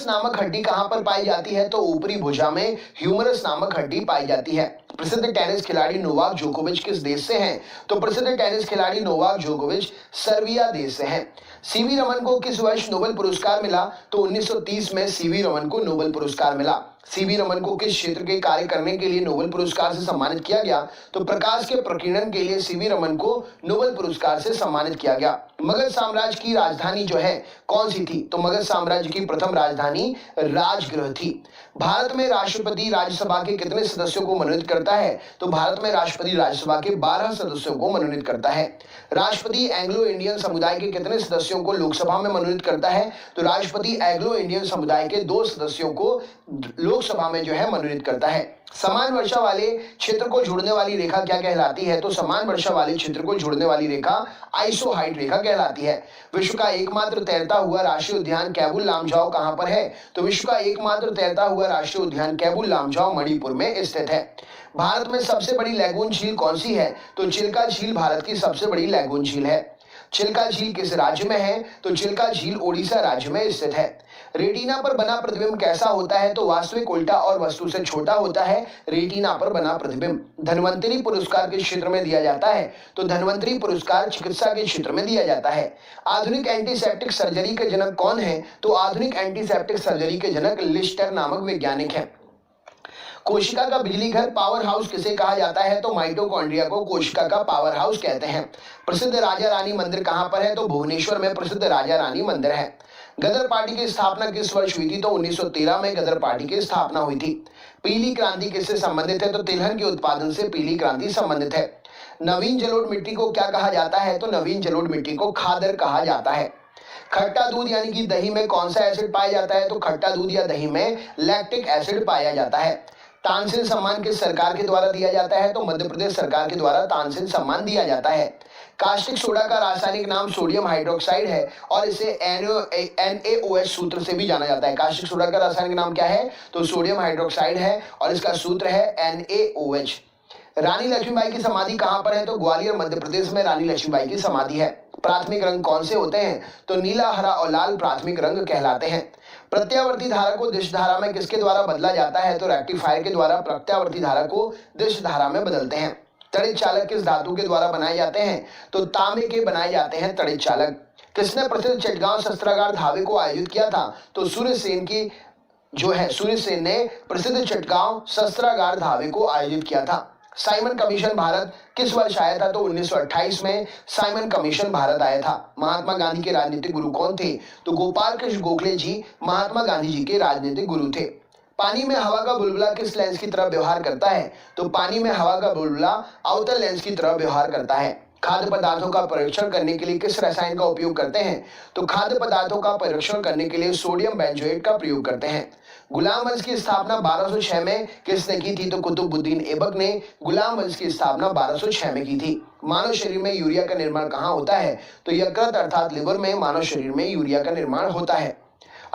नामक हड्डी कहां पर पाई जाती है? तो ऊपरी भुजा में ह्यूमरस नामक हड्डी पाई जाती है। प्रसिद्ध टेनिस खिलाड़ी नोवाक जोकोविच किस देश से हैं? तो प्रसिद्ध टेनिस खिलाड़ी नोवाक जोकोविच सर्बिया देश से हैं। सीवी रमन को किस वर्ष नोबेल पुरस्कार मिला? तो 1930 में सीवी रमन को नोबेल पुरस्कार मिला। सीवी रमन को किस क्षेत्र के कार्य करने के लिए नोबेल पुरस्कार से सम्मानित किया गया? तो प्रकाश के प्रकीर्णन के लिए सीवी रमन को नोबेल पुरस्कार से सम्मानित किया गया। मगध साम्राज्य की राजधानी जो है कौन सी थी? तो मगध साम्राज्य की प्रथम राजधानी राजगृह थी। भारत में राष्ट्रपति राज्यसभा के कितने सदस्यों को मनोनीत करता है? तो भारत में राष्ट्रपति राज्यसभा के 12 सदस्यों को मनोनीत करता है। राष्ट्रपति एंग्लो इंडियन समुदाय के कितने सदस्यों को लोकसभा में मनोनीत करता है? तो राष्ट्रपति एंग्लो इंडियन समुदाय के 2 सदस्यों को लोकसभा में जो है मनोनीत करता है। समान वर्षा वाले क्षेत्र को जोड़ने वाली रेखा क्या कहलाती है? तो समान वर्षा वाले क्षेत्र को जोड़ने वाली रेखा आइसोहाइट रेखा कहलाती है। विश्व का एकमात्र तैरता हुआ राष्ट्रीय उद्यान कैबुल लामजाओ कहां पर है? तो विश्व का एकमात्र तैरता हुआ राष्ट्रीय उद्यान कैबुल लामजाओ मणिपुर में स्थित है। भारत में सबसे बड़ी लैगून झील कौन सी है? तो चिल्का झील भारत की सबसे बड़ी लैगून झील है। चिल्का झील किस राज्य में है? तो चिल्का झील ओडिशा राज्य में स्थित है। रेटिना पर बना प्रतिबिंब कैसा होता है? तो वास्तविक उल्टा और वस्तु से छोटा होता है रेटिना पर बना प्रतिबिंब। धन्वंतरी पुरस्कार किस क्षेत्र में दिया जाता है? तो धन्वंतरी पुरस्कार चिकित्सा के क्षेत्र में दिया जाता है। आधुनिक एंटीसेप्टिक सर्जरी के जनक कौन है? तो आधुनिक एंटीसेप्टिक सर्जरी के जनक लिस्टर नामक वैज्ञानिक है। कोशिका का बिजली घर पावर हाउस किसे कहा जाता है? तो माइटोकॉन्ड्रिया को कोशिका का पावर हाउस कहते हैं। प्रसिद्ध राजा रानी मंदिर कहां पर है? तो भुवनेश्वर में प्रसिद्ध राजा रानी मंदिर है। गदर पार्टी की स्थापना किस वर्ष हुई थी? तो 1913 में गदर पार्टी की स्थापना हुई थी। पीली क्रांति किससे संबंधित है? तो तिलहन के उत्पादन से पीली क्रांति संबंधित है। नवीन जलोढ़ मिट्टी को क्या कहा जाता है? तो नवीन जलोढ़ मिट्टी को खादर कहा जाता है। खट्टा दूध यानी कि दही में कौन सा एसिड पाया जाता है? तो खट्टा दूध या दही में लैक्टिक एसिड पाया जाता है। तानसेन सम्मान किस सरकार के द्वारा दिया जाता है? तो मध्य प्रदेश सरकार के द्वारा तानसेन सम्मान दिया जाता है। कास्टिक सोडा का रासायनिक नाम सोडियम हाइड्रोक्साइड है और इसे NaOH सूत्र से भी जाना जाता है। कास्टिक सोडा का रासायनिक नाम क्या है? तो सोडियम हाइड्रोक्साइड है और इसका सूत्र है NaOH। रानी लक्ष्मीबाई की समाधि कहां पर है? तो ग्वालियर मध्य प्रदेश में रानी लक्ष्मीबाई की समाधि है। प्राथमिक रंग कौन से होते हैं? तो नीला, हरा और लाल प्राथमिक रंग कहलाते हैं। प्रत्यावर्ती धारा को दिश धारा में किसके द्वारा बदला जाता है? तो रेक्टिफायर के द्वारा प्रत्यावर्ती धारा को दिश धारा में बदलते हैं। तड़ित चालक किस धातु के द्वारा बनाए जाते हैं? तो तांबे के बनाए जाते हैं तड़ित चालक। किसने प्रसिद्ध चटगांव शस्त्रागार धावे को आयोजित किया था? तो सूर्य सेन ने प्रसिद्ध चटगांव शस्त्रागार धावे को आयोजित किया था। साइमन कमीशन भारत किस वर्ष आया था? तो 1928 में साइमन कमीशन भारत आया था। महात्मा गांधी के राजनीतिक गुरु कौन थे? तो गोपाल कृष्ण गोखले जी महात्मा गांधी जी के राजनीतिक गुरु थे। पानी में हवा का बुलबुला किस लेंस की तरह व्यवहार करता है? तो पानी में हवा का बुलबुला अवतल लेंस की तरह व्यवहार करता है। खाद्य पदार्थों का परीक्षण करने के लिए किस रसायन का उपयोग करते हैं? तो खाद्य पदार्थों का परीक्षण करने के लिए सोडियम बेंजोएट का प्रयोग करते हैं। गुलाम वंश की स्थापना 1206 में किसने की थी? तो कुतुबुद्दीन ऐबक ने गुलाम वंश की स्थापना 1206 में की थी। मानव शरीर में यूरिया का निर्माण कहाँ होता है? तो यकृत अर्थात लिवर में मानव शरीर में यूरिया का निर्माण होता है।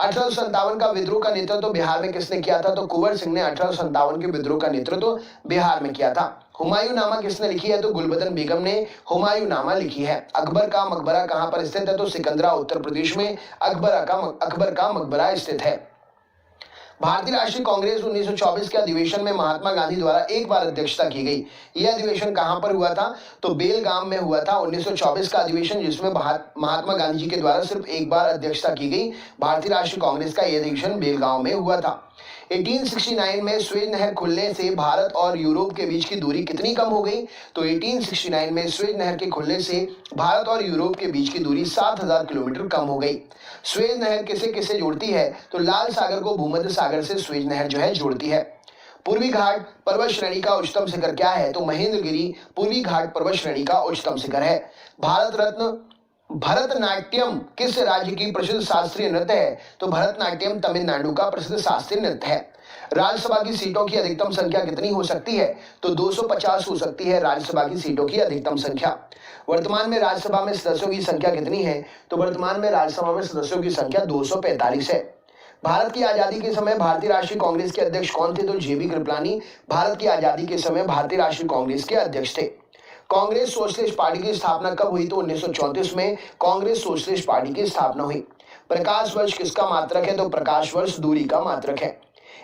1857 का विद्रोह का नेतृत्व बिहार में किसने किया था? तो कुंवर सिंह ने 1857 के विद्रोह का नेतृत्व बिहार में किया था। हुमायूं नामा किसने लिखी है? तो गुलबदन बेगम ने हुमायूं नामा लिखी है। अकबर का मकबरा कहां पर स्थित है? तो सिकंदरा उत्तर प्रदेश में अकबर का मकबरा स्थित है। भारतीय राष्ट्रीय कांग्रेस 1924 के अधिवेशन में महात्मा गांधी द्वारा एक बार अध्यक्षता की गई। यह अधिवेशन कहां पर हुआ था? तो बेलगाम में हुआ था 1924 का अधिवेशन, जिसमें महात्मा गांधी जी के द्वारा सिर्फ एक बार अध्यक्षता की गई। भारतीय राष्ट्रीय कांग्रेस का यह अधिवेशन बेलगांव में हुआ था। 1869 में स्वेज नहर खुलने से भारत और यूरोप के बीच की दूरी कितनी कम हो गई? तो 1869 में स्वेज नहर के खुलने से भारत और यूरोप के बीच की दूरी 7000 किलोमीटर कम हो गई। स्वेज नहर किसे किसे जोड़ती है? तो लाल सागर को भूमध्य सागर से स्वेज नहर जो है जोड़ती है। पूर्वी घाट पर्वत श्रेणी का उच्चतम शिखर क्या है? तो महेंद्रगिरी पूर्वी घाट पर्वत श्रेणी का उच्चतम शिखर है। भारत रत्न भरतनाट्यम किस राज्य की प्रसिद्ध शास्त्रीय नृत्य है? तो भरतनाट्यम तमिलनाडु का प्रसिद्ध शास्त्रीय नृत्य है। राज्यसभा की सीटों की अधिकतम संख्या कितनी हो सकती है? तो 250 हो सकती है राज्यसभा की सीटों की अधिकतम संख्या। वर्तमान में राज्यसभा में सदस्यों की संख्या कितनी है? तो वर्तमान में राज्यसभा में सदस्यों की संख्या 245 है। भारत की आजादी के समय भारतीय राष्ट्रीय कांग्रेस के अध्यक्ष कौन थे? तो जेबी कृपलानी भारत की आजादी के समय भारतीय राष्ट्रीय कांग्रेस के अध्यक्ष थे। कांग्रेस सोशलिस्ट पार्टी की स्थापना कब हुई? तो 1934 में कांग्रेस सोशलिस्ट पार्टी की स्थापना हुई। प्रकाश वर्ष किसका मात्रक है? तो प्रकाश वर्ष दूरी का मात्रक है।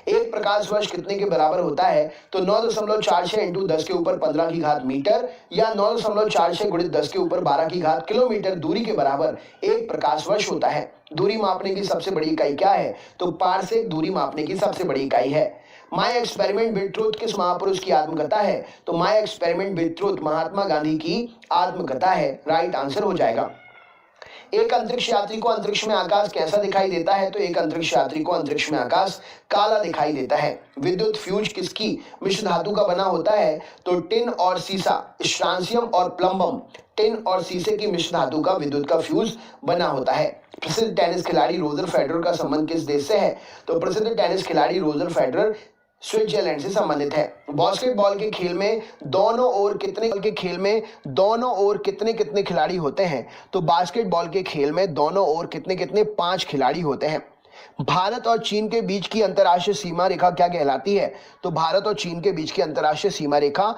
एक प्रकाश वर्ष कितने के बराबर होता है? तो 9.46 इंटू 10 के ऊपर 15 की घात मीटर या 9.46 गुणित 10 के ऊपर 12 की घात किलोमीटर दूरी के बराबर एक प्रकाश वर्ष होता है। दूरी मापने की सबसे बड़ी इकाई क्या है? तो पारसेक दूरी मापने की सबसे बड़ी इकाई है। माय एक्सपेरिमेंट विद ट्रूथ किस महापुरुष की आत्मकथा है? तो my experiment with truth Mahatma Gandhi की आत्मकथा है। राइट आंसर हो जाएगा। एक अंतरिक्ष यात्री को अंतरिक्ष में आकाश कैसा दिखाई देता है? तो एक अंतरिक्ष यात्री को अंतरिक्ष में आकाश काला दिखाई देता है। विद्युत फ्यूज किसकी मिश्र धातु का बना होता है? तो टिन और सीसा, स्ट्रांसियम और प्लम्बम, टिन और सीसे की मिश्र धातु का विद्युत का फ्यूज बना होता है। प्रसिद्ध टेनिस खिलाड़ी रोजर फेडरर का संबंध किस देश से है? तो प्रसिद्ध टेनिस खिलाड़ी रोजर फेडरर स्विट्जरलैंड से संबंधित है। बास्केटबॉल के खेल में दोनों ओर कितने कितने खिलाड़ी होते हैं? तो बास्केटबॉल के खेल में दोनों ओर कितने 5 खिलाड़ी होते हैं। भारत और चीन के बीच की अंतर्राष्ट्रीय सीमा रेखा क्या कहलाती है? तो भारत और चीन के बीच की अंतर्राष्ट्रीय सीमा रेखा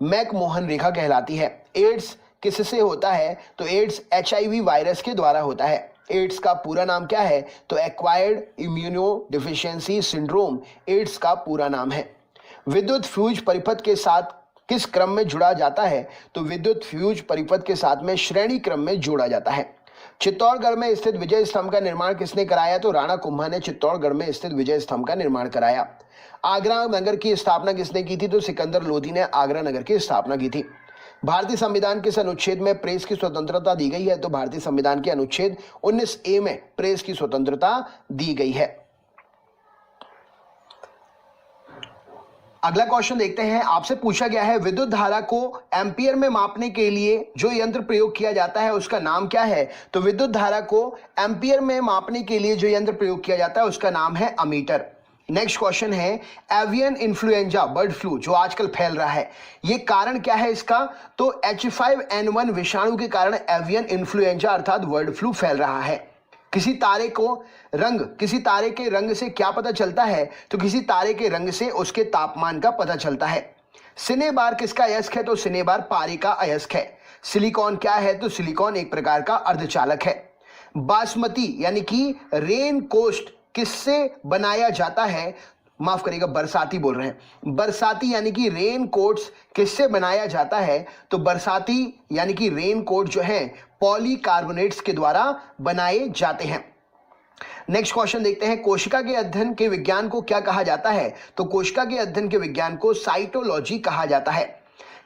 मैकमोहन रेखा कहलाती है। एड्स किससे होता है? तो एड्स HIV वायरस के द्वारा होता है। एड्स का पूरा नाम क्या है? तो acquired immuno deficiency syndrome AIDS का पूरा नाम है। विद्युत फ्यूज परिपथ के साथ किस क्रम में जुड़ा जाता है? तो विद्युत फ्यूज परिपथ के साथ में श्रेणी क्रम में जोड़ा जाता है। चित्तौड़गढ़ में स्थित विजय स्तंभ का निर्माण किसने कराया? तो राणा कुंभा ने चित्तौड़गढ़ में स्थित विजय स्तंभ का निर्माण कराया। आगरा नगर की स्थापना किसने की थी? तो सिकंदर लोधी ने आगरा नगर की स्थापना की थी। भारतीय संविधान किस अनुच्छेद में प्रेस की स्वतंत्रता दी गई है? तो भारतीय संविधान के अनुच्छेद 19A में प्रेस की स्वतंत्रता दी गई है। अगला क्वेश्चन देखते हैं। आपसे पूछा गया है विद्युत धारा को एम्पियर में मापने के लिए जो यंत्र प्रयोग किया जाता है उसका नाम क्या है? तो विद्युत धारा को एम्पियर में मापने के लिए जो यंत्र प्रयोग किया जाता है उसका नाम है अमीटर। नेक्स्ट क्वेश्चन है एवियन इन्फ्लुएंजा बर्ड फ्लू जो आजकल फैल रहा है, ये कारण क्या है इसका? तो H5N1 विषाणु के कारण एवियन इन्फ्लुएंजा अर्थात बर्ड फ्लू फैल रहा है। किसी तारे के रंग से क्या पता चलता है? तो किसी तारे के रंग से उसके तापमान का पता चलता है। सिनेबार किसका अयस्क है? तो सिनेबार पारे का अयस्क है। सिलिकॉन क्या है? तो सिलिकॉन एक प्रकार का अर्धचालक है। बासमती यानी कि रेन कोस्ट किससे बनाया जाता है? माफ करिएगा, बरसाती बोल रहे हैं। बरसाती यानी कि रेन कोट्स किससे बनाया जाता है? तो बरसाती यानी कि रेन कोट जो है पॉलीकार्बोनेट्स के द्वारा बनाए जाते हैं। नेक्स्ट क्वेश्चन देखते हैं। कोशिका के अध्ययन के विज्ञान को क्या कहा जाता है? तो कोशिका के अध्ययन के विज्ञान को साइटोलॉजी कहा जाता है।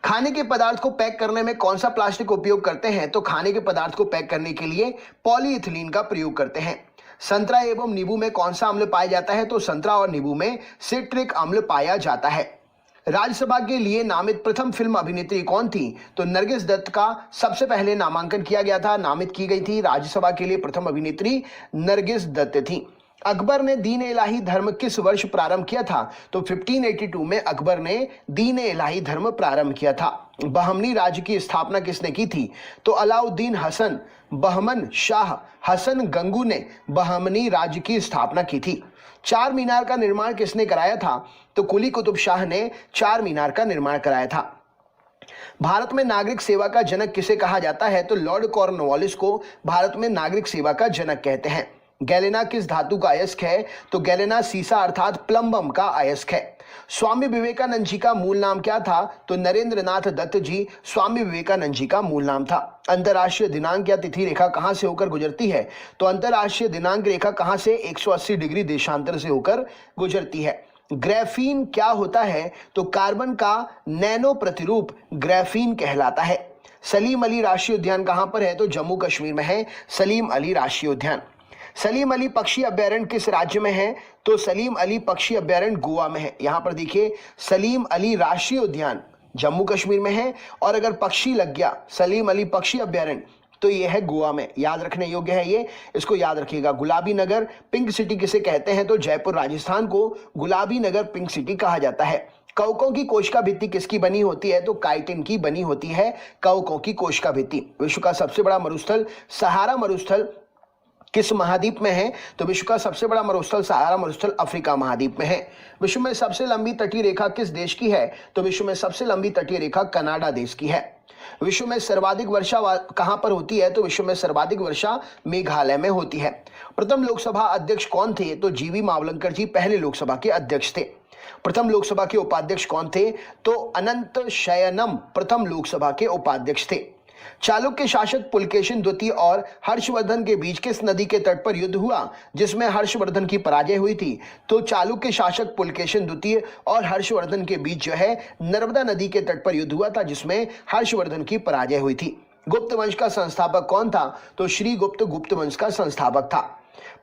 खाने के पदार्थ को पैक करने में कौन सा प्लास्टिक उपयोग करते हैं? तो खाने के पदार्थ को पैक करने के लिए पॉलीइथिलीन का प्रयोग करते हैं। संतरा एवं नींबू में कौन सा अम्ल पाया जाता है? तो संतरा और नींबू में सिट्रिक अम्ल पाया जाता है। राज्यसभा के लिए नामित प्रथम फिल्म अभिनेत्री कौन थी? तो नरगिस दत्त का सबसे पहले नामांकन किया गया था, नामित की गई थी। राज्यसभा के लिए प्रथम अभिनेत्री नरगिस दत्त थी। अकबर ने दीन इलाही धर्म किस वर्ष प्रारंभ किया था? तो 1582 में अकबर ने दीन इलाही धर्म प्रारंभ किया था। बहमनी राज्य की स्थापना किसने की थी? तो अलाउद्दीन हसन बहमन शाह हसन गंगू ने बहमनी राज्य की स्थापना की थी। चार मीनार का निर्माण किसने कराया था? तो कुली कुतुब शाह ने चार मीनार का निर्माण कराया था। भारत में नागरिक सेवा का जनक किसे कहा जाता है? तो लॉर्ड कॉर्नवालिस को भारत में नागरिक सेवा का जनक कहते हैं। गैलेना किस धातु का अयस्क है? तो गैलेना सीसा अर्थात प्लम्बम का अयस्क है। स्वामी विवेकानंद जी का मूल नाम क्या था? तो नरेंद्रनाथ दत्त जी स्वामी विवेकानंद जी का मूल नाम था। अंतरराष्ट्रीय दिनांक या तिथि रेखा कहां से होकर गुजरती है? तो अंतरराष्ट्रीय दिनांक रेखा कहां से 180 डिग्री देशांतर से होकर गुजरती है। ग्राफीन क्या होता है? तो कार्बन का नैनो प्रतिरूप ग्राफीन कहलाता है। सलीम अली राष्ट्रीय उद्यान कहां पर है? तो जम्मू कश्मीर में है सलीम अली राष्ट्रीय उद्यान। सलीम अली पक्षी अभ्यारण्य किस राज्य में है? तो सलीम अली पक्षी अभ्यारण्य गोवा में है। यहां पर देखिए सलीम अली राष्ट्रीय उद्यान जम्मू कश्मीर में है, और अगर पक्षी लग गया सलीम अली पक्षी अभ्यारण्य तो ये है गोवा में। याद रखने योग्य है ये, इसको याद रखिएगा। गुलाबी नगर पिंक सिटी किसे कहते हैं? तो जयपुर राजस्थान को गुलाबी नगर पिंक सिटी कहा जाता है। कवकों की कोशिका भित्ति किसकी बनी होती है? तो काइटिन की बनी होती है कवकों की कोशिका भित्ति। विश्व का सबसे बड़ा मरुस्थल सहारा मरुस्थल किस महाद्वीप में है? तो विश्व का सबसे बड़ा मरुस्थल सहारा मरुस्थल अफ्रीका महाद्वीप में है। विश्व में सबसे लंबी तटीय रेखा किस देश की है? तो विश्व में सबसे लंबी तटीय रेखा कनाडा देश की है। विश्व में सर्वाधिक वर्षा कहां पर होती है? तो विश्व में सर्वाधिक वर्षा मेघालय में होती है। प्रथम लोकसभा अध्यक्ष कौन थे? तो जीवी मावलंकर जी पहले लोकसभा के अध्यक्ष थे। प्रथम लोकसभा के उपाध्यक्ष कौन थे? तो अनंत शयनम प्रथम लोकसभा के उपाध्यक्ष थे। चालुक्य शासक पुलकेशिन द्वितीय और हर्षवर्धन के बीच किस नदी के तट पर युद्ध हुआ जिसमें हर्षवर्धन की पराजय हुई थी? तो चालुक्य शासक पुलकेशिन द्वितीय और हर्षवर्धन के बीच जो है नर्मदा नदी के तट पर युद्ध हुआ था जिसमें हर्षवर्धन की पराजय हुई थी। गुप्त वंश का संस्थापक कौन था? तो श्री गुप्त वंश का संस्थापक था।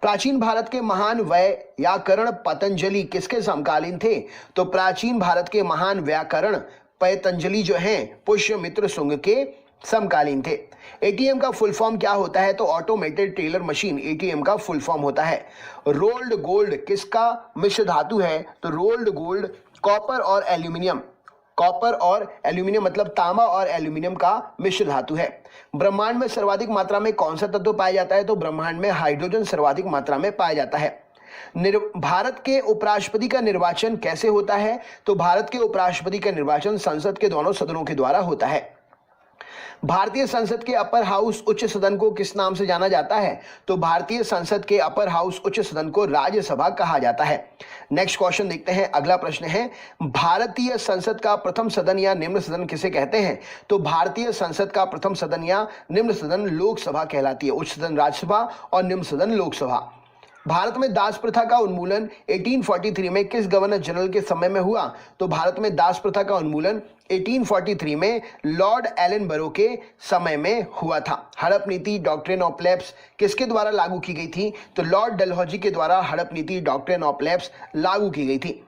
प्राचीन भारत के महान व्याकरण पतंजलि किसके समकालीन थे? तो प्राचीन भारत के महान व्याकरण पतंजलि जो हैं पुष्यमित्र शुंग के समकालीन थे। एटीएम का फुल फॉर्म क्या होता है? तो ऑटोमेटेड टेलर मशीन एटीएम का फुल फॉर्म होता है। रोल्ड गोल्ड किसका मिश्र धातु है? तो रोल्ड गोल्ड कॉपर और एल्यूमिनियम, कॉपर और एल्यूमिनियम मतलब तांबा और एल्यूमिनियम का मिश्र धातु है। ब्रह्मांड में सर्वाधिक मात्रा में कौन सा तत्व पाया जाता है? तो ब्रह्मांड में हाइड्रोजन सर्वाधिक मात्रा में पाया जाता है। भारत के उपराष्ट्रपति का निर्वाचन कैसे होता है? तो भारत के उपराष्ट्रपति का निर्वाचन संसद के दोनों सदनों के द्वारा होता है। भारतीय संसद के अपर हाउस उच्च सदन को किस नाम से जाना जाता है? तो भारतीय संसद के अपर हाउस उच्च सदन को राज्यसभा कहा जाता है। नेक्स्ट क्वेश्चन देखते हैं। अगला प्रश्न है भारतीय संसद का प्रथम सदन या निम्न सदन किसे कहते हैं? तो भारतीय संसद का प्रथम सदन या निम्न सदन लोकसभा कहलाती है। उच्च सदन राज्यसभा और निम्न सदन लोकसभा। भारत में दास प्रथा का उन्मूलन 1843 में किस गवर्नर जनरल के समय में हुआ? तो भारत में दास प्रथा का उन्मूलन 1843 में लॉर्ड एलन बरो के समय में हुआ था। हड़प नीति डॉक्ट्रिन ऑफ लैप्स किसके द्वारा लागू की गई थी? तो लॉर्ड डलहौजी के द्वारा हड़प नीति डॉक्ट्रिन ऑफ लैप्स लागू की गई थी।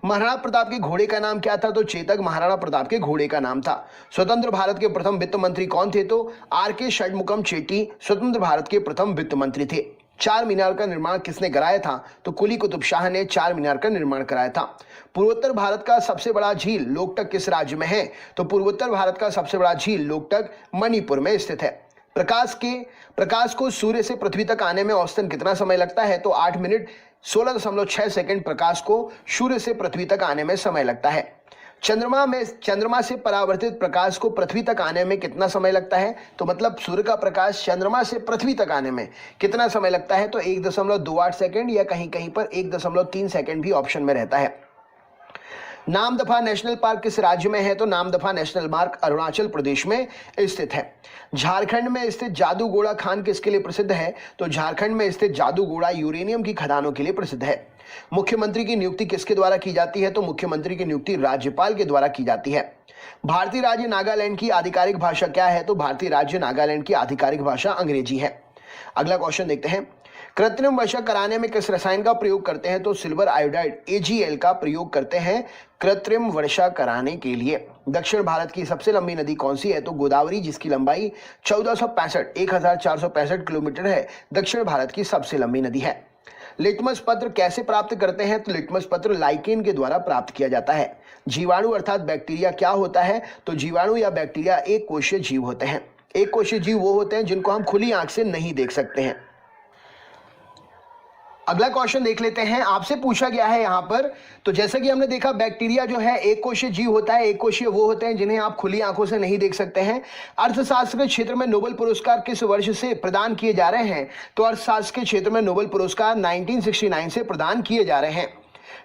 महाराणा प्रताप के घोड़े का नाम क्या था? तो चेतक महाराणा प्रताप के घोड़े का नाम था। स्वतंत्र भारत के प्रथम वित्त मंत्री कौन थे? तो आर.के. षणमुगम चेट्टी स्वतंत्र भारत के प्रथम वित्त मंत्री थे। चार मीनार का निर्माण किसने कराया था? तो कुली कुतुब शाह ने चार मीनार का निर्माण कराया था। पूर्वोत्तर भारत का सबसे बड़ा झील लोकटक किस राज्य में है? तो पूर्वोत्तर भारत का सबसे बड़ा झील लोकटक मणिपुर में स्थित है। प्रकाश को सूर्य से पृथ्वी तक आने में औसतन कितना समय लगता है? तो 8 मिनट 16.6 सेकंड प्रकाश को सूर्य से पृथ्वी तक आने में समय लगता है। चंद्रमा से परावर्तित प्रकाश को पृथ्वी तक आने में कितना समय लगता है? तो मतलब सूर्य का प्रकाश चंद्रमा से पृथ्वी तक आने में कितना समय लगता है? तो 1.28 सेकंड या कहीं कहीं पर 1.3 सेकंड भी ऑप्शन में रहता है। नामदफा नेशनल पार्क किस राज्य में है? तो नामदफा नेशनल पार्क अरुणाचल प्रदेश में स्थित है। झारखंड में स्थित जादूगोड़ा खान किसके लिए प्रसिद्ध है? तो झारखंड में स्थित जादूगोड़ा यूरेनियम की खदानों के लिए प्रसिद्ध है। मुख्यमंत्री की नियुक्ति किसके द्वारा की जाती है? तो मुख्यमंत्री की नियुक्ति राज्यपाल के द्वारा की जाती है। भारतीय राज्य नागालैंड की आधिकारिक भाषा क्या है? तो भारतीय राज्य नागालैंड की आधिकारिक भाषा अंग्रेजी है। अगला क्वेश्चन देखते हैं। कृत्रिम वर्षा कराने में किस रसायन का प्रयोग करते हैं? तो सिल्वर आयोडाइड AgL का प्रयोग करते हैं कृत्रिम वर्षा कराने के लिए। दक्षिण भारत की सबसे लंबी नदी कौन सी है? तो गोदावरी, जिसकी लंबाई 1465 किलोमीटर है, दक्षिण भारत की सबसे लंबी नदी है। लिटमस पत्र कैसे प्राप्त करते हैं? तो लिटमस पत्र लाइकेन के द्वारा प्राप्त किया जाता है। जीवाणु अर्थात बैक्टीरिया क्या होता है? तो जीवाणु या बैक्टीरिया एक कोशीय जीव होते हैं। एक कोशीय जीव वो होते हैं जिनको हम खुली आंख से नहीं देख सकते हैं। अगला क्वेश्चन देख लेते हैं। आपसे पूछा गया है यहां पर, तो जैसा कि हमने देखा बैक्टीरिया जो है एक कोशीय जीव होता है। एक कोशीय वो होते हैं जिन्हें आप खुली आंखों से नहीं देख सकते हैं। अर्थशास्त्र के क्षेत्र में नोबेल पुरस्कार किस वर्ष से प्रदान किए जा रहे हैं? तो अर्थशास्त्र के क्षेत्र में नोबेल पुरस्कार 1969 से प्रदान किए जा रहे हैं।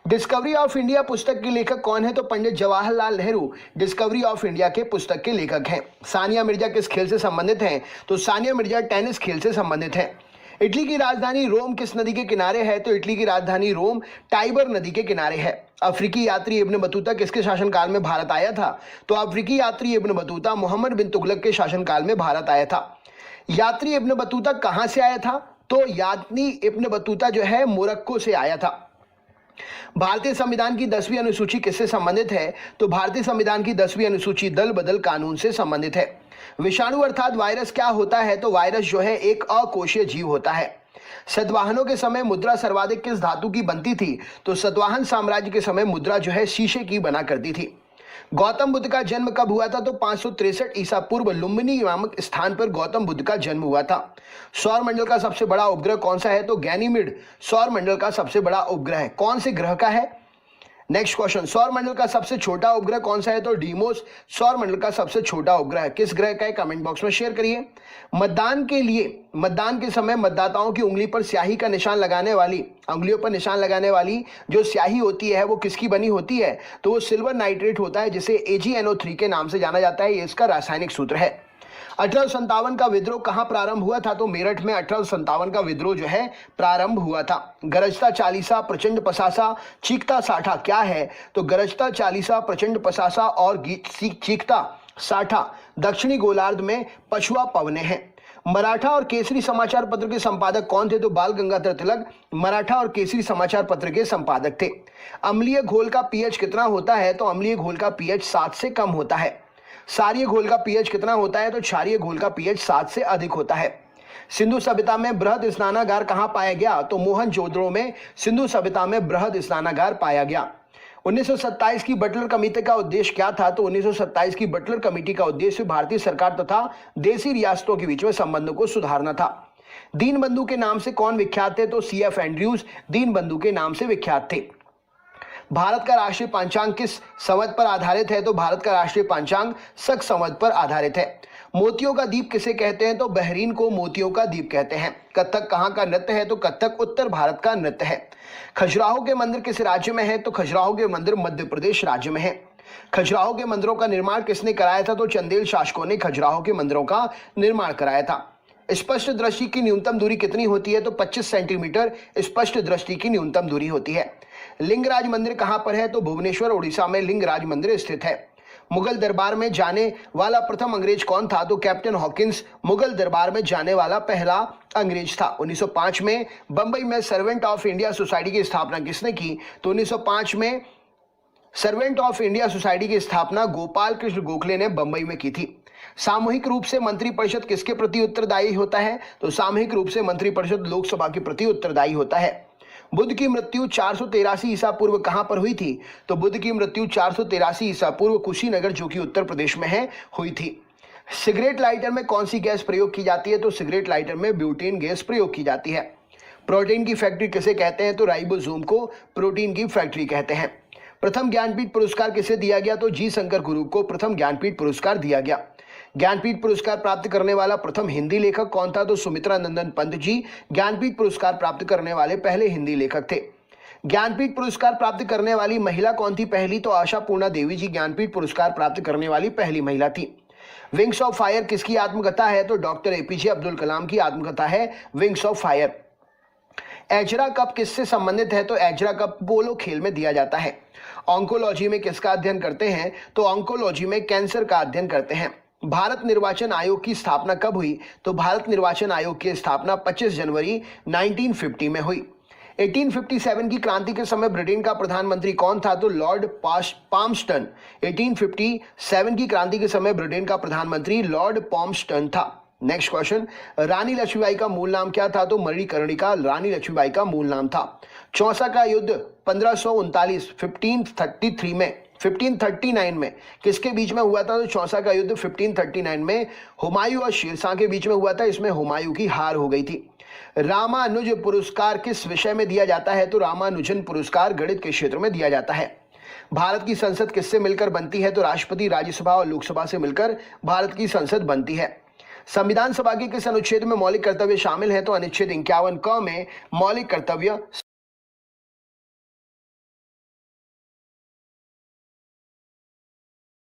डिस्कवरी ऑफ इंडिया पुस्तक के लेखक कौन है? तो Pandit Jawaharlal Nehru discovery of India के पुस्तक के लेखक हैं। सानिया मिर्जा किस खेल से संबंधित हैं? तो सानिया मिर्जा टेनिस खेल से संबंधित हैं। इटली की राजधानी रोम किस नदी के किनारे है? तो इटली की राजधानी रोम टाइबर नदी के किनारे है। अफ्रीकी यात्री इब्न बतूता किसके शासनकाल में भारत आया था? तो अफ्रीकी यात्री इब्न बतूता मोहम्मद बिन तुगलक के शासनकाल में भारत आया था। यात्री इब्न बतूता कहां से आया था? तो यात्री इब्न बतूता जो है मोरक्को से आया था। भारतीय संविधान की 10वीं अनुसूची किससे संबंधित है? तो भारतीय संविधान की 10वीं अनुसूची दल बदल कानून से संबंधित है। विषाणु अर्थात वायरस क्या होता है? तो वायरस जो है एक अकोशीय जीव होता है। सतवाहनों के समय मुद्रा सर्वाधिक किस धातु की बनती थी? तो सतवाहन साम्राज्य के समय मुद्रा जो है शीशे की बना करती थी। गौतम बुद्ध का जन्म कब हुआ था? तो 563 ईसा पूर्व लुम्बिनी नामक स्थान पर गौतम बुद्ध का जन्म हुआ था। सौर मंडल का सबसे बड़ा उपग्रह कौन सा है? तो गैनीमेड सौर मंडल का सबसे बड़ा उपग्रह है। कौन से ग्रह का है? नेक्स्ट क्वेश्चन, सौर मंडल का सबसे छोटा उपग्रह कौन सा है? तो डीमोस सौर मंडल का सबसे छोटा उपग्रह किस ग्रह का है? कमेंट बॉक्स में शेयर करिए। मतदान के समय मतदाताओं की उंगली पर स्याही का निशान लगाने वाली, उंगलियों पर निशान लगाने वाली जो स्याही होती है वो किसकी बनी होती है? तो वो सिल्वर नाइट्रेट होता है, जिसे AgNO3 के नाम से जाना जाता है। ये इसका रासायनिक सूत्र है। 1857 का विद्रोह कहां प्रारंभ हुआ था? तो मेरठ में 1857 का विद्रोह जो है प्रारंभ हुआ था। गरजता चालीसा, प्रचंड पसासा, चीखता साठा क्या है? तो गरजता चालीसा, प्रचंड पसासा और चीखता साठा दक्षिणी गोलार्ध में पछुआ पवने हैं। मराठा और केसरी समाचार पत्र के संपादक कौन थे? तो बाल गंगाधर तिलक मराठा और केसरी समाचार पत्र के संपादक थे। अम्लीय घोल का पीएच कितना होता है? तो अम्लीय घोल का पीएच 7 से कम होता है। क्षारीय घोल का पीएच कितना होता है? तो क्षारीय घोल का पीएच 7 से अधिक होता है। सिंधु सभ्यता में बृहद स्नानागार कहां पाया गया? तो मोहनजोदड़ो में सिंधु सभ्यता में बृहद स्नानागार पाया गया। 1927 की बटलर कमेटी का उद्देश्य क्या था? तो 1927 की बटलर कमेटी का उद्देश्य भारतीय सरकार तथा देशी रियासतों के बीच में संबंधों को सुधारना था। दीनबंधु के नाम से कौन विख्यात थे? तो CF एंड्रयूज दीनबंधु के नाम से विख्यात थे। भारत का राष्ट्रीय पंचांग किस संवत पर आधारित है? तो भारत का राष्ट्रीय पंचांग शक संवत पर आधारित है। मोतियों का द्वीप किसे कहते हैं? तो बहरीन को मोतियों का द्वीप कहते हैं। कथक कहां का नृत्य है? तो कथक उत्तर भारत का नृत्य है। खजुराहो के मंदिर किस राज्य में है? तो खजुराहो के मंदिर मध्य प्रदेश राज्य में है। खजुराहो के मंदिरों का निर्माण किसने कराया था? तो चंदेल शासकों ने खजुराहो के मंदिरों का निर्माण कराया था। स्पष्ट दृष्टि की न्यूनतम दूरी कितनी होती है? तो 25 सेंटीमीटर स्पष्ट दृष्टि की न्यूनतम दूरी होती है। लिंगराज मंदिर कहां पर है? तो भुवनेश्वर उड़ीसा में लिंगराज मंदिर स्थित है। मुगल दरबार में जाने वाला प्रथम अंग्रेज कौन था? तो कैप्टन हॉकिंस मुगल दरबार में जाने वाला पहला अंग्रेज था। 1905 में बंबई में सर्वेंट ऑफ इंडिया सोसाइटी की स्थापना किसने की? तो 1905 में सर्वेंट ऑफ इंडिया सोसाइटी की स्थापना गोपाल कृष्ण गोखले ने बंबई में की थी। सामूहिक रूप से मंत्रिपरिषद किसके प्रति उत्तरदायी होता है? तो सामूहिक रूप से मंत्रिपरिषद लोकसभा के प्रति उत्तरदायी होता है। बुद्ध की मृत्यु 483 ईसा पूर्व कहां पर हुई थी? तो बुद्ध की मृत्यु 483 ईसा पूर्व कुशीनगर, जो कि उत्तर प्रदेश में है, हुई थी। सिगरेट लाइटर में कौन सी गैस प्रयोग की जाती है? तो सिगरेट लाइटर में ब्यूटेन गैस प्रयोग की जाती है। प्रोटीन की फैक्ट्री किसे कहते हैं? तो राइबोसोम को प्रोटीन की फैक्ट्री कहते हैं। प्रथम ज्ञानपीठ पुरस्कार किसे दिया गया? तो जी शंकर कुरूप को प्रथम ज्ञानपीठ पुरस्कार दिया गया। ज्ञानपीठ पुरस्कार प्राप्त करने वाला प्रथम हिंदी लेखक कौन था? तो सुमित्रा नंदन पंत जी ज्ञानपीठ पुरस्कार प्राप्त करने वाले पहले हिंदी लेखक थे। ज्ञानपीठ पुरस्कार प्राप्त करने वाली महिला कौन थी पहली? तो आशा पूर्णा देवी जी ज्ञानपीठ पुरस्कार प्राप्त करने वाली पहली महिला थी। विंग्स ऑफ फायर किसकी आत्मकथा है? तो डॉक्टर APJ अब्दुल कलाम की आत्मकथा है wings of fire. Ezra cup किससे संबंधित है? तो एजरा कप पोलो खेल में दिया जाता है। ऑन्कोलॉजी में किसका अध्ययन करते हैं? तो ऑन्कोलॉजी में कैंसर का अध्ययन करते हैं। भारत निर्वाचन आयोग की स्थापना कब हुई? तो भारत निर्वाचन आयोग की स्थापना 25 जनवरी 1950 में हुई। 1857 की क्रांति के समय ब्रिटेन का प्रधानमंत्री कौन था? तो लॉर्ड पाल्मस्टन। 1857 की क्रांति के समय ब्रिटेन का प्रधानमंत्री लॉर्ड पाल्मस्टन था। नेक्स्ट क्वेश्चन, रानी लक्ष्मीबाई का मूल नाम क्या था? तो मणिकर्णिका रानी लक्ष्मीबाई का मूल नाम था। चौसा का युद्ध 1539 में किसके बीच में हुआ था? तो चौसा का युद्ध 1539 में हुमायूं और शेरशाह के बीच में हुआ था। इसमें हुमायूं की हार हो गई थी। रामानुज पुरस्कार किस विषय में दिया जाता है? तो रामानुजन पुरस्कार गणित के क्षेत्र में दिया जाता है। भारत की संसद किससे मिलकर बनती है? तो राष्ट्रपति, राज्यसभा और लोकसभा से मिलकर भारत की संसद बनती है। संविधान सभा के किस अनुच्छेद में मौलिक कर्तव्य शामिल है? तो अनुच्छेद 51 क में मौलिक कर्तव्य